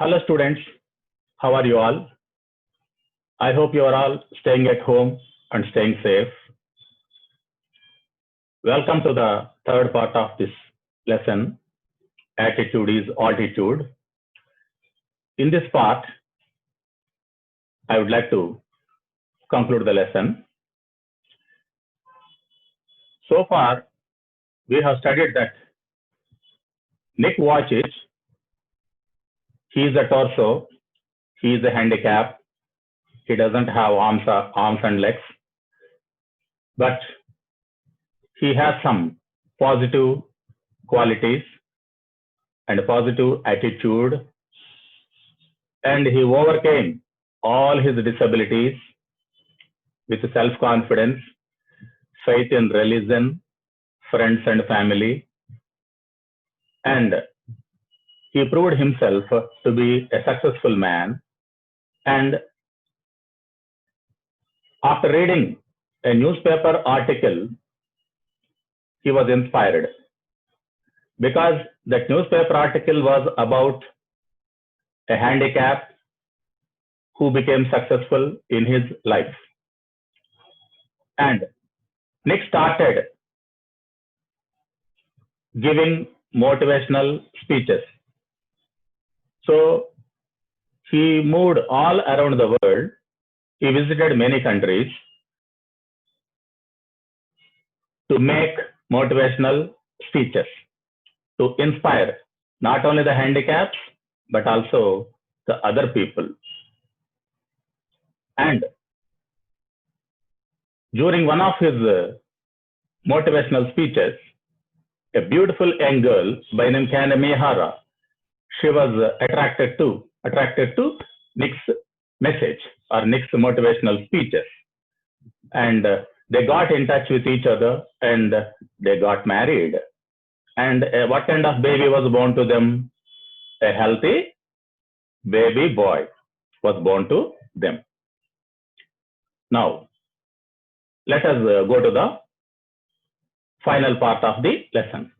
Hello students, how are you all? I hope you are all staying at home and staying safe. Welcome to the third part of this lesson, Attitude is Altitude. In this part, I would like to conclude the lesson. So far, we have studied that Nick Vujicic, he is a torso, he is a handicap, he doesn't have arms and legs, but he has some positive qualities and a positive attitude, and he overcame all his disabilities with self-confidence, faith in religion, friends and family, and he proved himself to be a successful man. And after reading a newspaper article, he was inspired because that newspaper article was about a handicap who became successful in his life. And Nick started giving motivational speeches. So he moved all around the world. He visited many countries to make motivational speeches to inspire not only the handicaps but also the other people. And during one of his motivational speeches, a beautiful young girl by name Kana Mihara, she was attracted to Nick's message or Nick's motivational speeches. And they got in touch with each other and they got married. And what kind of baby was born to them? A healthy baby boy was born to them. Now, let us go to the final part of the lesson.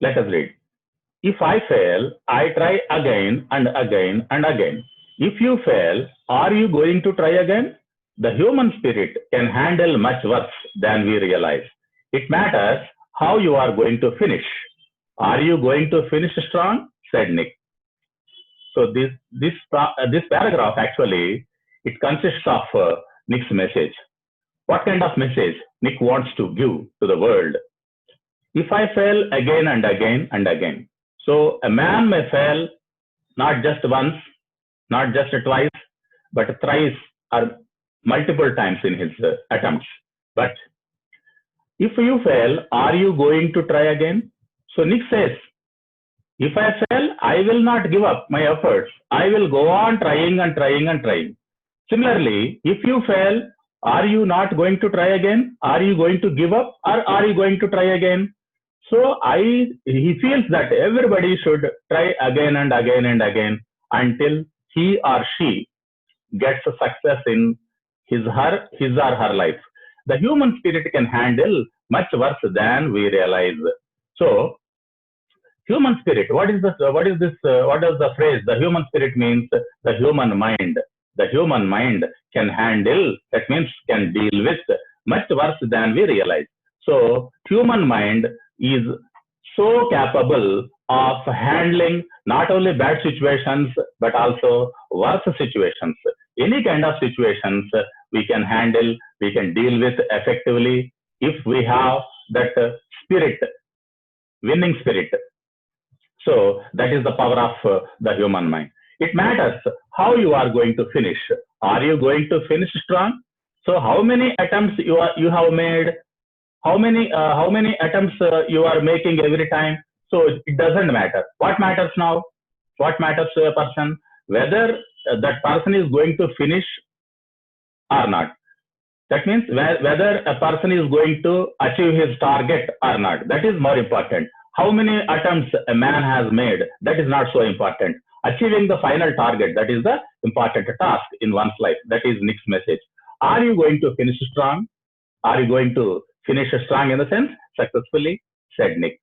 Let us read. If I fail, I try again and again and again. If you fail, are you going to try again? The human spirit can handle much worse than we realize. It matters how you are going to finish. Are you going to finish strong? Said Nick. So this paragraph actually, it consists of Nick's message. What kind of message Nick wants to give to the world? If I fail again and again and again. So a man may fail not just once, not just twice, but thrice or multiple times in his attempts. But if you fail, are you going to try again? So Nick says, if I fail, I will not give up my efforts. I will go on trying and trying and trying. Similarly, if you fail, are you not going to try again? Are you going to give up or are you going to try again? So he feels that everybody should try again and again and again until he or she gets a success in his or her life. The human spirit can handle much worse than we realize. So human spirit, what does the phrase? The human spirit means the human mind. The human mind can handle, that means can deal with much worse than we realize. So human mind is so capable of handling not only bad situations, but also worse situations. Any kind of situations we can handle, we can deal with effectively if we have that spirit, winning spirit. So that is the power of the human mind. It matters how you are going to finish. Are you going to finish strong? So how many attempts you have made? How many attempts you are making every time? So it doesn't matter. What matters now? What matters to a person? Whether that person is going to finish or not. That means whether a person is going to achieve his target or not. That is more important. How many attempts a man has made, that is not so important. Achieving the final target, that is the important task in one's life. That is Nick's message. Are you going to finish strong? Are you going to finish strong in the sense successfully? Said Nick.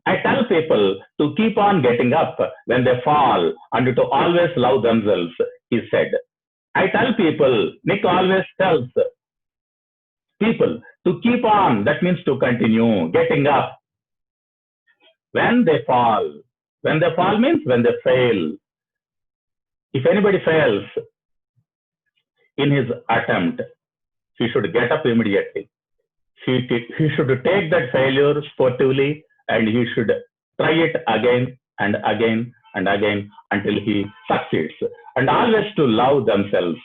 I tell people to keep on getting up when they fall and to always love themselves, he said. I tell people, Nick always tells people to keep on, that means to continue, getting up when they fall. When they fall means when they fail. If anybody fails in his attempt, he should get up immediately. He should take that failure sportively and he should try it again and again and again until he succeeds. And always to love themselves.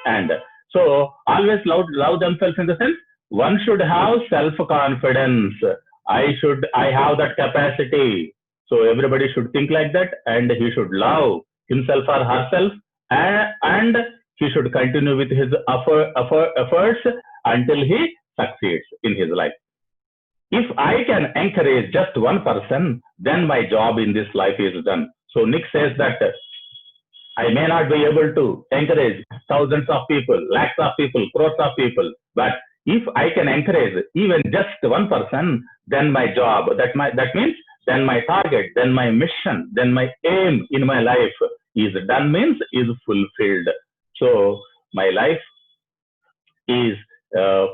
And so always love themselves in the sense one should have self-confidence. I have that capacity. So everybody should think like that and he should love himself or herself and he should continue with his efforts until he succeeds in his life. If I can encourage just one person, then my job in this life is done. So Nick says that I may not be able to encourage thousands of people, lakhs of people, crores of people, but if I can encourage even just one person, then my job, that means then my target, then my mission, then my aim in my life is done, means is fulfilled. So my life is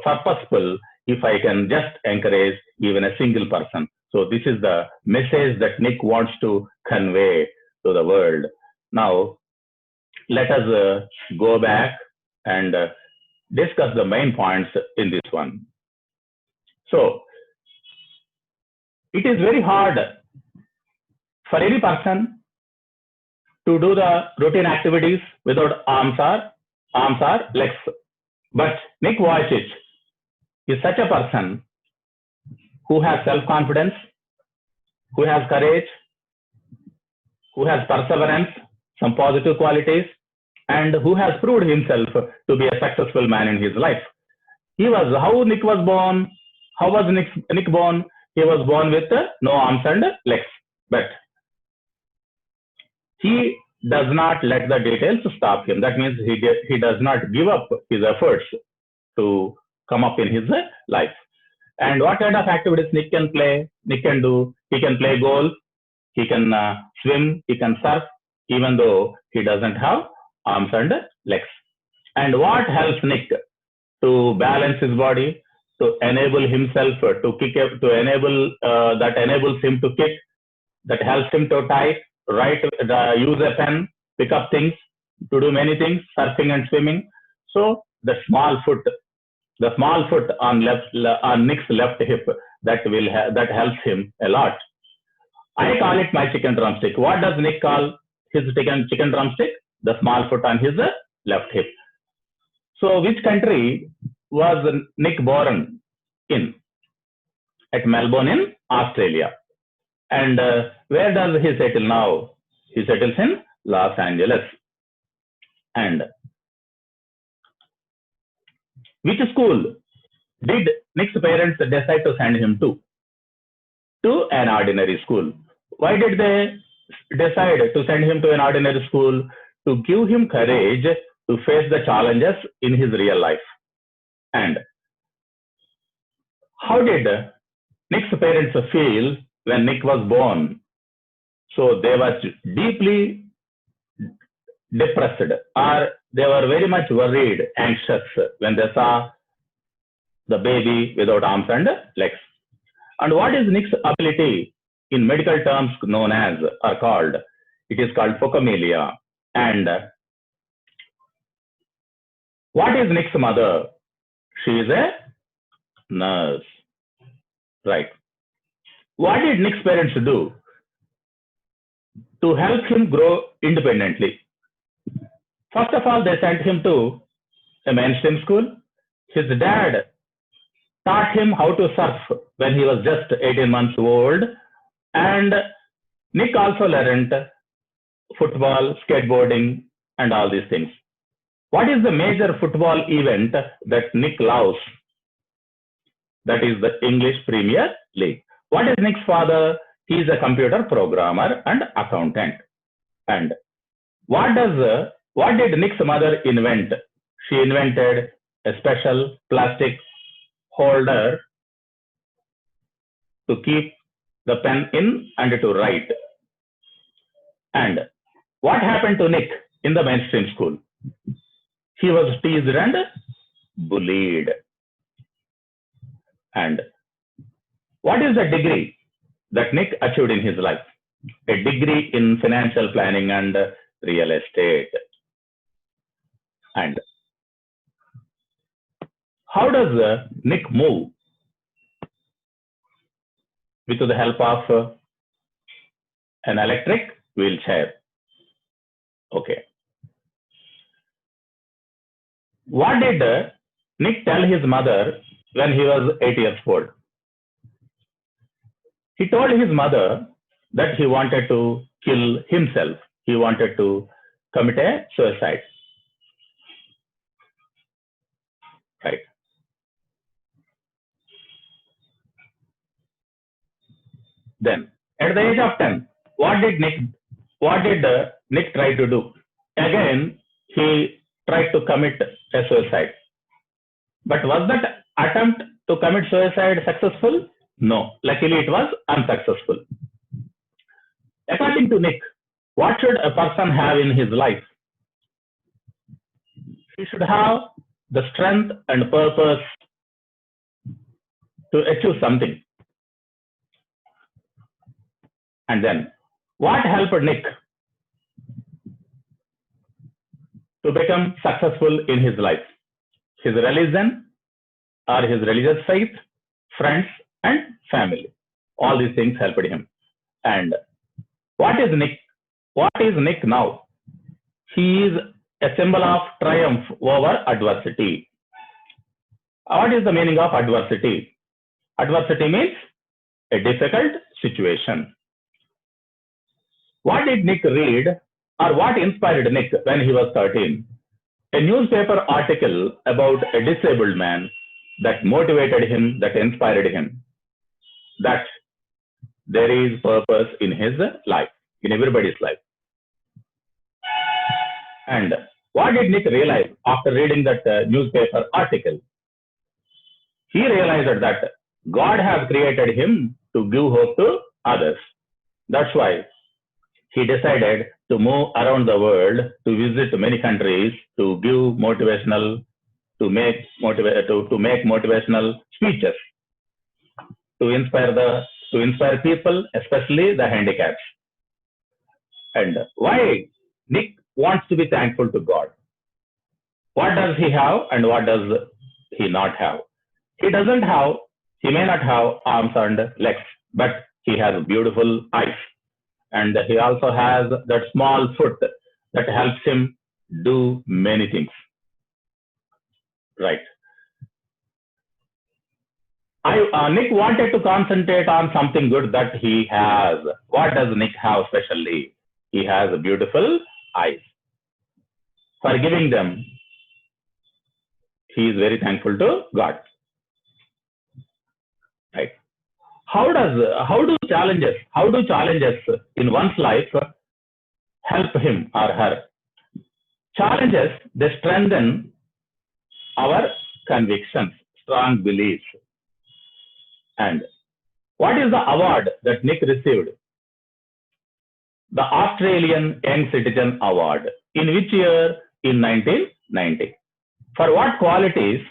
purposeful if I can just encourage even a single person. So this is the message that Nick wants to convey to the world. Now, let us go back and discuss the main points in this one. So, it is very hard for any person to do the routine activities without arms or legs. But Nick Vujicic is such a person who has self-confidence, who has courage, who has perseverance, some positive qualities, and who has proved himself to be a successful man in his life. How Nick was born? How was Nick born? He was born with no arms and legs, but he does not let the details stop him. That means he does not give up his efforts to come up in his life. And what kind of activities Nick can play? Nick can do. He can play golf. He can swim. He can surf, even though he doesn't have arms and legs. And what helps Nick to balance his body, to enable himself to kick, that enables him to kick, that helps him to type, write, use a pen, pick up things, to do many things, surfing and swimming. So the small foot on Nick's left hip, that helps him a lot. I call it my chicken drumstick. What does Nick call his chicken drumstick? The small foot on his left hip. So which country was Nick born in? At Melbourne in Australia. And where does he settle now? He settles in Los Angeles. And which school did Nick's parents decide to send him to? To an ordinary school. Why did they decide to send him to an ordinary school? To give him courage to face the challenges in his real life. And how did Nick's parents feel when Nick was born? So they were deeply depressed, or they were very much worried, anxious when they saw the baby without arms and legs. And what is Nick's ability in medical terms known as or called? It is called phocomelia. And what is Nick's mother? She is a nurse. Right. What did Nick's parents do to help him grow independently? First of all, they sent him to a mainstream school. His dad taught him how to surf when he was just 18 months old. And Nick also learned football, skateboarding, and all these things. What is the major football event that Nick loves? That is the English Premier League. What is Nick's father? He is a computer programmer and accountant. And what did Nick's mother invent? She invented a special plastic holder to keep the pen in and to write. And what happened to Nick in the mainstream school? He was teased and bullied. And what is the degree that Nick achieved in his life? A degree in financial planning and real estate. And how does Nick move? With the help of an electric wheelchair. Okay. What did Nick tell his mother when he was 8 years old? He told his mother that he wanted to kill himself. He wanted to commit a suicide. Right. Then, at the age of 10, what did Nick try to do? Again, he tried to commit a suicide. But was that attempt to commit suicide successful? No. Luckily, it was unsuccessful. According to Nick, what should a person have in his life? He should have the strength and purpose to achieve something. And then, what helped Nick to become successful in his life? His religion or his religious faith, friends, and family. All these things helped him. And what is Nick? What is Nick now? He is a symbol of triumph over adversity. What is the meaning of adversity? Adversity means a difficult situation. What did Nick read, or what inspired Nick when he was 13? A newspaper article about a disabled man that motivated him, that inspired him, that there is purpose in his life, in everybody's life. And what did Nick realize after reading that newspaper article? He realized that God has created him to give hope to others. That's why he decided to move around the world, to visit many countries, to give motivational, to make motivational speeches, to inspire people, especially the handicaps. And why Nick wants to be thankful to God? What does he have and what does he not have? He may not have arms and legs, but he has beautiful eyes. And he also has that small foot that helps him do many things. Right. Nick wanted to concentrate on something good that he has. What does Nick have specially? He has beautiful eyes. For giving them, he is very thankful to God. Right. How do challenges in one's life help him or her? Challenges, they strengthen our convictions, strong beliefs. And what is the award that Nick received? The Australian Young Citizen Award. In which year? In 1990. For what qualities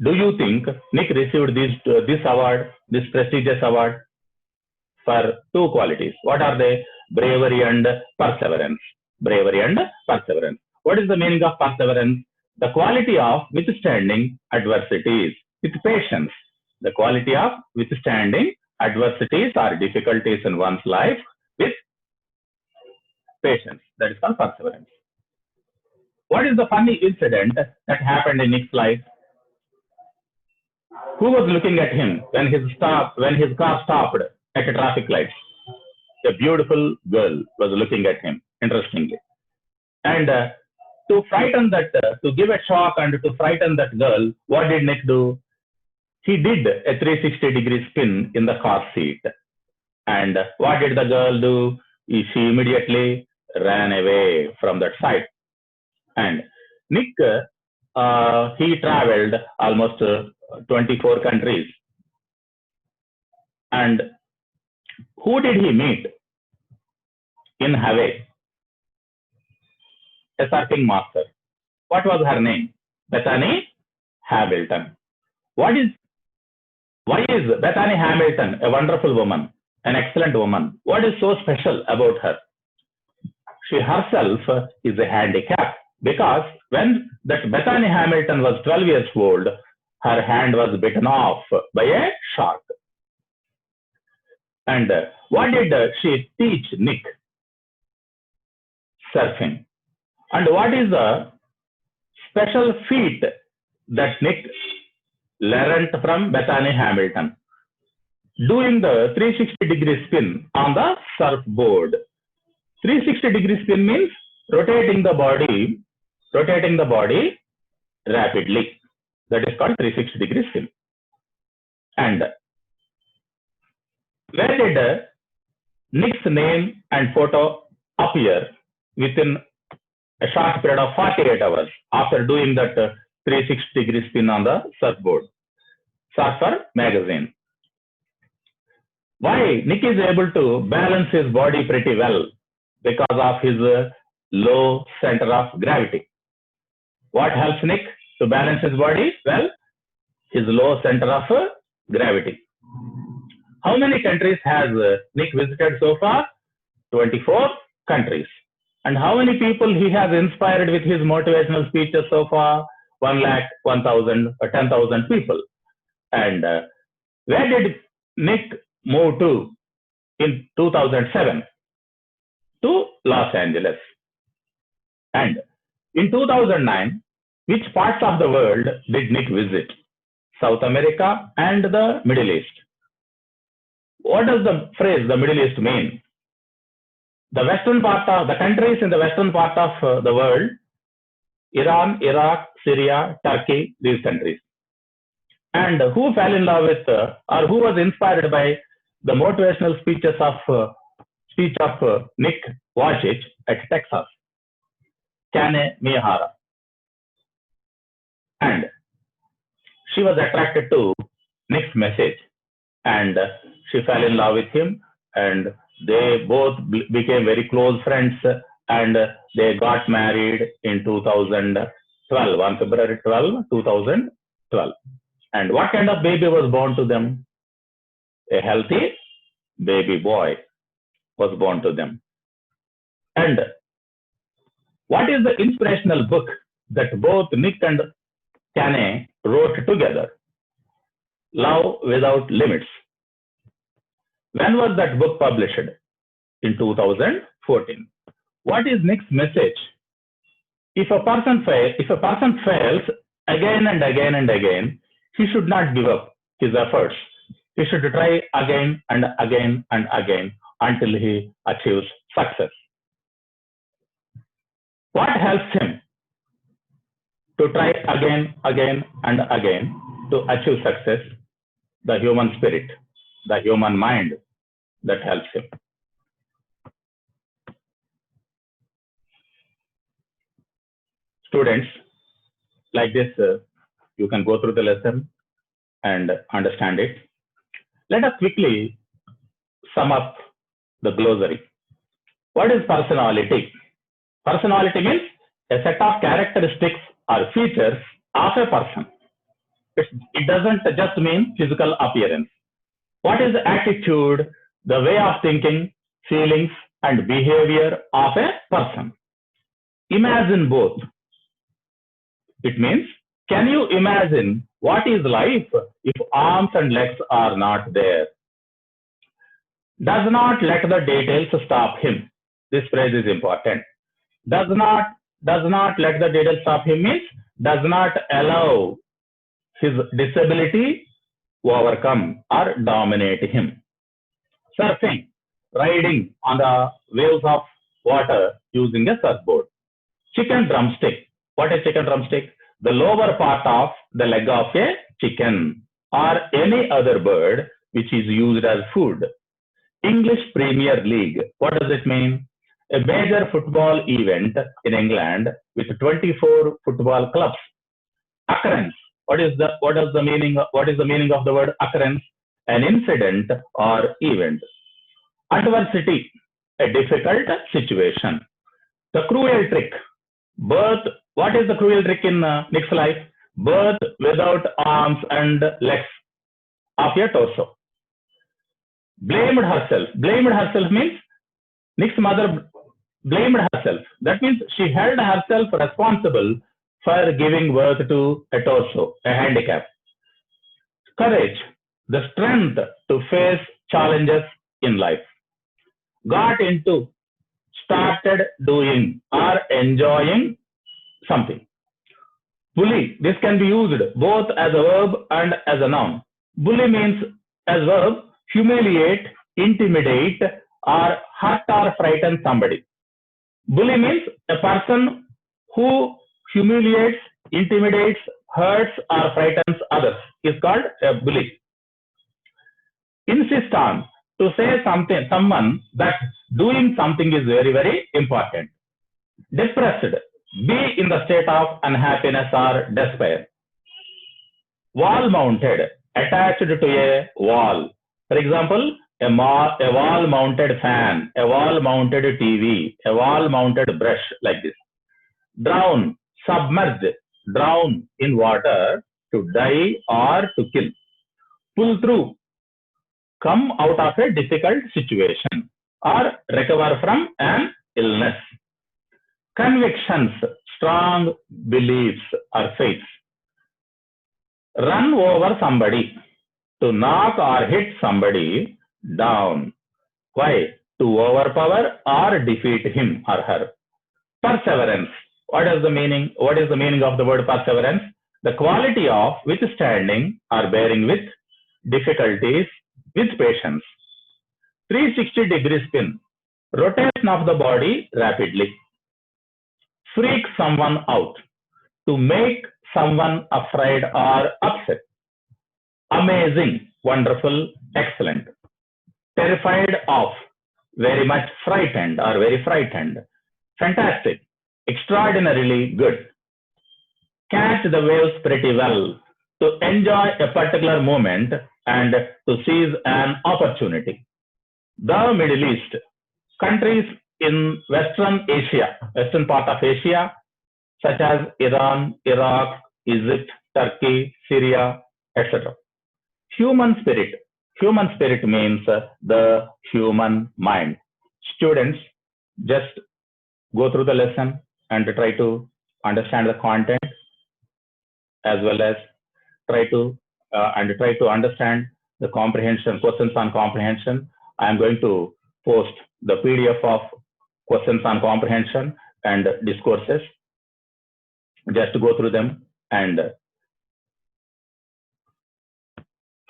do you think Nick received this award, this prestigious award? For two qualities. What are they? Bravery and perseverance. Bravery and perseverance. What is the meaning of perseverance? The quality of withstanding adversities with patience. The quality of withstanding adversities or difficulties in one's life with patience. That is called perseverance. What is the funny incident that happened in Nick's life? Who was looking at him when his car stopped at a traffic light? A beautiful girl was looking at him, interestingly. And to give a shock and to frighten that girl, what did Nick do? He did a 360-degree spin in the car seat. And what did the girl do? She immediately ran away from that site. And Nick, he traveled almost 24 countries. And Who did he meet in Hawaii? A surfing master. What was her name? Bethany Hamilton. What is Why is Bethany Hamilton a wonderful woman, an excellent woman? What is so special about her? She herself is a handicap because when that Bethany Hamilton was 12 years old, her hand was bitten off by a shark. And what did she teach Nick? Surfing. And what is the special feat that Nick learned from Bethany Hamilton? Doing the 360-degree spin on the surfboard. 360-degree spin means rotating the body rapidly. That is called 360-degree spin. And where did Nick's name and photo appear within a short period of 48 hours after doing that 360-degree spin on the surfboard? Surfer magazine. Why Nick is able to balance his body pretty well? Because of his low center of gravity. What helps Nick to balance his body? Well, his low center of gravity. How many countries has Nick visited so far? 24 countries. And how many people he has inspired with his motivational speeches so far? 1 lakh, 1,000, or 10,000 people. And where did Nick move to in 2007? To Los Angeles. And in 2009, which parts of the world did Nick visit? South America and the Middle East. What does the phrase the Middle East mean? The countries in the western part of the world, Iran, Iraq, Syria, Turkey, these countries. And who fell in love with or who was inspired by the motivational speech of Nick Vujicic at Texas? Kane Miyahara. And she was attracted to Nick's message and she fell in love with him, and they both became very close friends, and they got married in 2012, on February 12, 2012. And what kind of baby was born to them? A healthy baby boy was born to them. And what is the inspirational book that both Nick and Kane wrote together? Love Without Limits. When was that book published? In 2014. What is Nick's message? If a person fails again and again and again, he should not give up his efforts. He should try again and again and again until he achieves success. What helps him to try again and again to achieve success? The human spirit, the human mind that helps him. Students, like this, you can go through the lesson and understand it. Let us quickly sum up the glossary. What is personality? Personality means a set of characteristics or features of a person. It doesn't just mean physical appearance. What is the attitude, the way of thinking, feelings, and behavior of a person? Imagine both. It means, can you imagine what is life if arms and legs are not there? Does not let the details stop him. This phrase is important. Does not let the details stop him means does not allow his disability overcome or dominate him. Surfing, riding on the waves of water using a surfboard. Chicken drumstick. What is chicken drumstick? The lower part of the leg of a chicken or any other bird which is used as food. English Premier League. What does it mean? A major football event in England with 24 football clubs. Occurrence. What is the meaning of the word occurrence? An incident or event. Adversity, a difficult situation. The cruel trick, birth. What is the cruel trick in Nick's life? Birth without arms and legs of your torso. Blamed herself. Blamed herself means Nick's mother blamed herself. That means she held herself responsible for giving birth to a torso, a handicap. Courage, the strength to face challenges in life. Got into, started doing or enjoying something. Bully, this can be used both as a verb and as a noun. Bully means as verb, humiliate, intimidate, or hurt or frighten somebody. Bully means a person who humiliates, intimidates, hurts, or frightens others is called a bully. Insist on, to say something, someone that doing something is very, very important. Depressed, be in the state of unhappiness or despair. Wall mounted, attached to a wall. For example, a wall mounted fan, a wall mounted TV, a wall mounted brush, like this. Drown, submerge, drown in water, to die or to kill. Pull through, come out of a difficult situation or recover from an illness. Convictions, strong beliefs or faiths. Run over somebody, to knock or hit somebody down. Why? To overpower or defeat him or her. Perseverance. What is the meaning? What is the meaning of the word perseverance? The quality of withstanding or bearing with difficulties with patience. 360-degree spin. Rotation of the body rapidly. Freak someone out. To make someone afraid or upset. Amazing, wonderful, excellent. Terrified of, very much frightened or very frightened. Fantastic, extraordinarily good. Catch the waves pretty well, to enjoy a particular moment and to seize an opportunity. The Middle East, countries in Western Asia, Western part of Asia, such as Iran, Iraq, Egypt, Turkey, Syria, etc. Human spirit. Human spirit means the human mind. Students, just go through the lesson and try to understand the content, as well as try to understand the comprehension, questions on comprehension. I am going to post the PDF of questions on comprehension and discourses. Just go through them and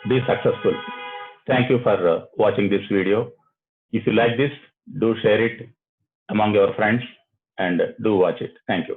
be successful. Thank you for watching this video. If you like this, do share it among your friends and do watch it. Thank you.